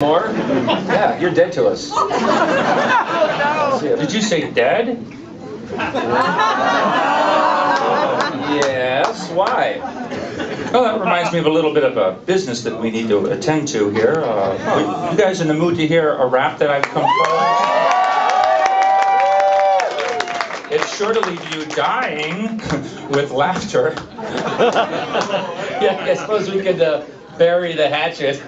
More? Yeah, you're dead to us. Oh, no. Did you say dead? Yes, why? Well, that reminds me of a little bit of a business that we need to attend to here. You guys in the mood to hear a rap that I've composed? It's sure to leave you dying with laughter. Yeah, I suppose we could bury the hatchet.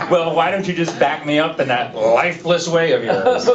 Well, why don't you just back me up in that lifeless way of yours?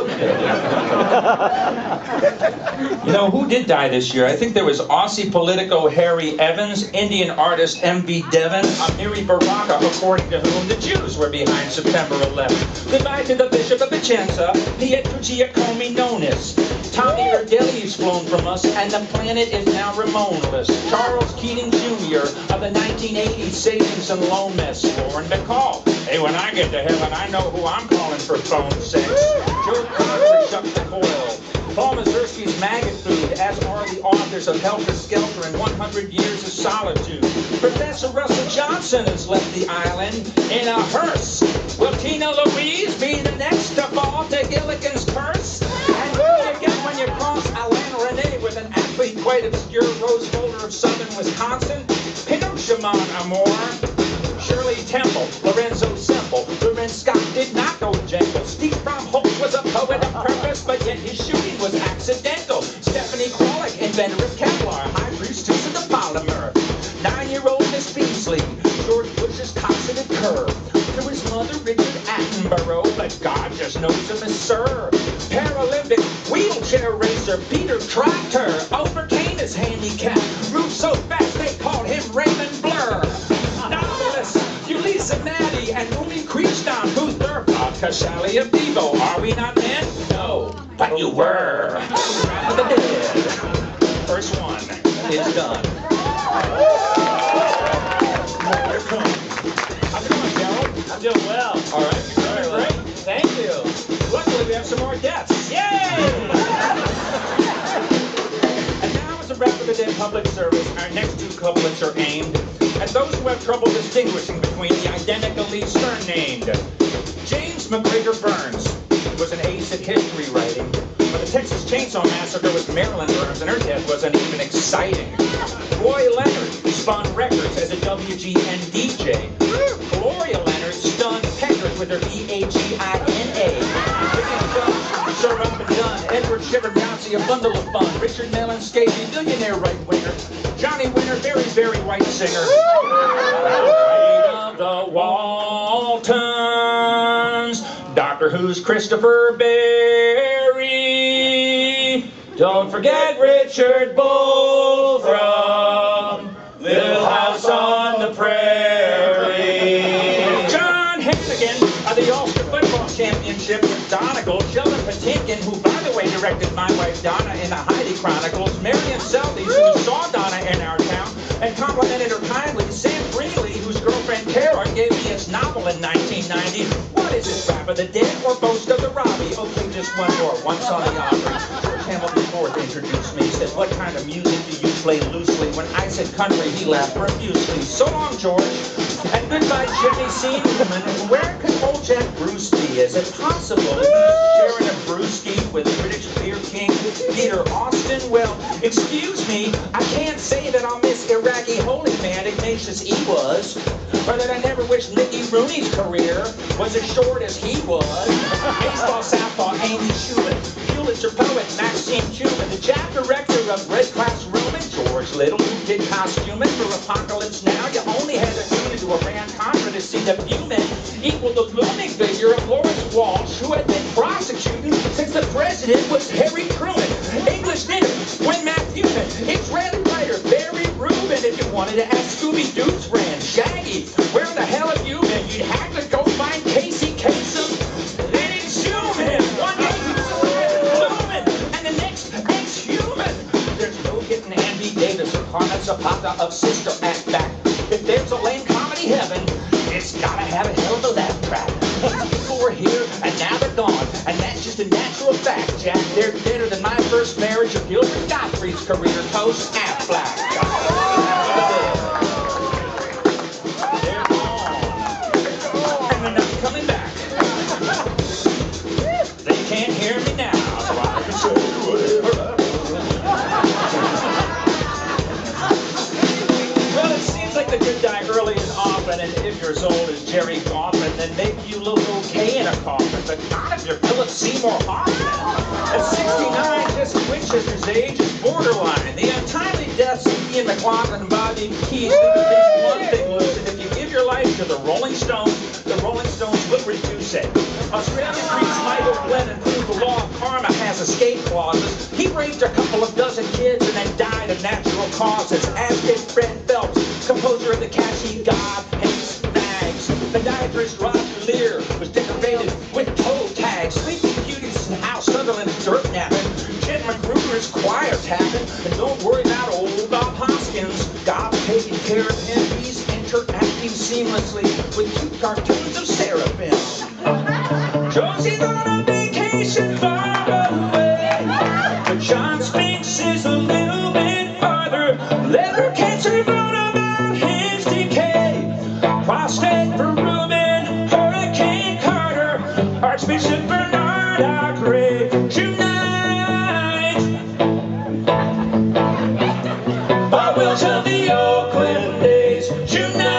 You know, who did die this year? I think there was Aussie Politico Harry Evans, Indian artist M.B. Devon, Amiri Baraka, according to whom the Jews were behind September 11th. Goodbye to the Bishop of Vicenza, Pietro Giacomi Nonis. Tommy Erdely's flown from us, and the planet is now Ramonless. Charles Keating Jr. of the 1980s Savings and Loan Mess, Lauren McCall. Hey, when I get to heaven, I know who I'm calling for phone sex. Joe Cocker, Chuck the Coil. Paul Mazursky's Maggot Food, as are the authors of Helter Skelter and 100 Years of Solitude. Professor Russell Johnson has left the island in a hearse. Will Tina Louise be the next to fall to Gilligan's curse? And who do you get when you cross Alain Rene with an athlete quite obscure Rose Boulder of southern Wisconsin? Pinocchio Mon Amour. Shirley Temple, Lorenzo Semple, Lorenz Scott did not go gentle. Steve From Hope was a poet of purpose, but yet his shooting was accidental. Stephanie Kralik, inventor of Kevlar, high priestess of the polymer. 9-year-old Miss Beasley, George Bush's cosseted curve. To his mother, Richard Attenborough, but God just knows him as Sir. Paralympic wheelchair racer, Peter Tractor, overcame his handicap. Moved so fast they called him Raymond Blur. Ulysses Maddie and Umi Kriestan, who's their vodka Shally of Devo. Are we not men? No, but you were. The dead. First one is done. How's it going, Gerald? I'm doing well. All right, you're doing great. Thank you. Luckily, we have some more guests. Yay! And now, as a wrap of the day public service, our next two couplets are aimed at those who have trouble distinguishing between the identically surnamed. James McGregor Burns was an ace at history writing, but the Texas Chainsaw Massacre was Marilyn Burns, and her death wasn't even exciting. Roy Leonard spun records as a WGN DJ. Gloria Leonard stunned Peckers with her E-A-G-I-N-A. Sir Up and Done, Edward Shiver Bouncy, a bundle of fun. Richard Mellon, Scavy, billionaire right-winger. Johnny Winter, very, very white singer. Right of the Waltons. Doctor Who's Christopher Barry. Don't forget Richard Bull from Little House on the Prairie. John Hannigan of the Ulster Football Championship with Donegal. Sheldon Patinkin, who, by the way, directed My Wife Donna in the Heidi Chronicles. Marion Seldes, who saw Donna in our town and complimented her kindly. Sam Greenlee, whose girlfriend Kara gave me his novel in 1990. What is this, Rap of the Dead or Boast of the Robbie? Okay, just one more. Once on the Opry. George Hamilton IV introduced me. He said, what kind of music do you play loosely? When I said country, he laughed profusely. So long, George. And goodbye, Jimmy C. Newman. Where could old Jack Bruce be? Is it possible he's sharing a brewski with British beer king Peter Austin? Well, excuse me, I can't say that I'll miss Iraqi holy man Ignatius E. was, or that I never wish Mickey Rooney's career was as short as he was. Baseball southpaw Amy Schumann, Pulitzer poet Maxine Cuban, the Jack director of Red Class Roman, George Little, who did costuming for Apocalypse Now. You only had to tune into Iran-Contra to see the few men equal the blooming figure of Lawrence Walsh, who had been prosecuting since the president was Harry Truman. English dinner, Gwen Matthewson, Israeli writer Barry Rubin. If you wanted to ask Scooby-Doo's friend Shaggy, where the hell have you been? You'd have to go find Casey Kasem and exhume him. One day he was blooming, and the next ex-human. There's no getting Andy Davis or Carmen Zapata of Sister Act back. If there's a lame comedy heaven, it's gotta have a hell of a laugh track. People were here, and now they're gone, and that's just a natural fact, Jack. They're deader than my first marriage of Gilbert Gottfried's career coach, Affleck. They're gone. And they're not coming and then maybe you look okay in a coffin, but not if you're Philip Seymour Hoffman. At 69, Jesse Winchester's age is borderline. The untimely deaths of Ian McLaughlin and Bobby Keys leave one thing loose, and if you give your life to the Rolling Stones will reduce it. Australian priest Michael Glennon proved the law of karma has escape clauses. He raped a couple of dozen kids and then died of natural causes, as did Fred Phelps, composer of the catchy God Hates Nags. Podiatrist Roger Lear was decorated with toe tags. Sleeping Beauty's house, Sutherland's dirt napping. Jim McGruder's choir tapping. And don't worry about old Bob Hoskins. God's taking care of him. He's interacting seamlessly with cute cartoons of seraphim. Josie's on a vacation far away, but John Spinks is a little bit farther. Leather cancer wrote about his decay. Prostate for Reuben, Hurricane Carter, Archbishop Bernard our grave tonight. Bob Welch of the Oakland A's tonight.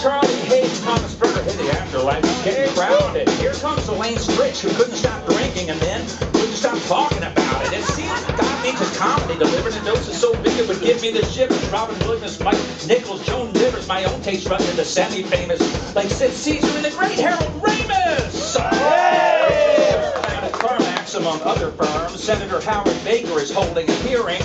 Charlie Hayes, Thomas Berger hit the afterlife. Gary Brown did. Here comes Elaine Stritch, who couldn't stop drinking and then couldn't stop talking about it. It seems God means his comedy delivered in doses so big it would give me the shivers. Robin Williams, Mike Nichols, Joan Rivers, my own taste run into semi-famous, like Sid Caesar and the great Harold Ramis. Hey! And at CarMax, among other firms, Senator Howard Baker is holding a hearing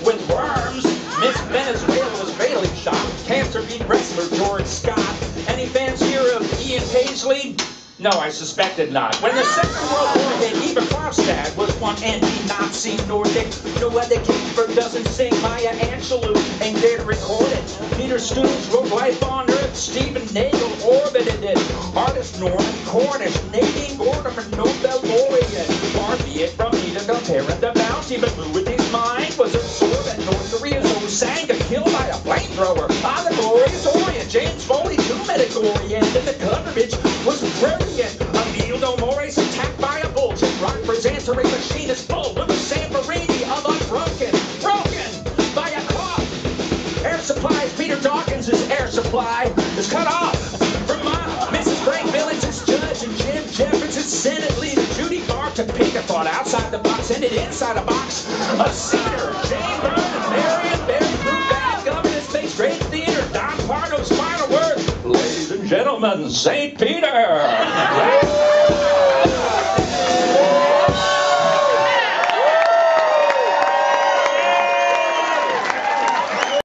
with worms. Miss Venezuela was fatally shot. Cancer beat wrestler George Scott. Any fans here of Ian Paisley? No, I suspected not. When the Second World War hit, Eva Krogstad was one anti-Nazi Nordic. No other keeper doesn't sing. Maya Angelou ain't there to record it. Peter Stooges wrote Life on Earth. Stephen Nagel orbited it. Artist Norman Cornish, Nadine Gordimer, Nobel laureate. Far be it from me to compare him to Bounty, but Louis' mind was absorbed at North Korea's Osanga, killed by a flamethrower. On the glorious Orient, James Foley, too medic-oriented. The coverage was brilliant. Emile Domores attacked by a bullshit. Rock presents a machine is full. Louis Samperini of Unbroken, broken by a cough. Air supplies, Peter Dawkins' air supply is cut off. Vermont, Mrs. Frank Village is judge, and Jim Jeffords is Senate leader. Judy Barr took Pinker thought outside the box, ended inside a box. A cedar, Jane Byrne and Marion Barry threw bad governance, face straight theater. Don Pardo's final words. Ladies and gentlemen, St. Peter.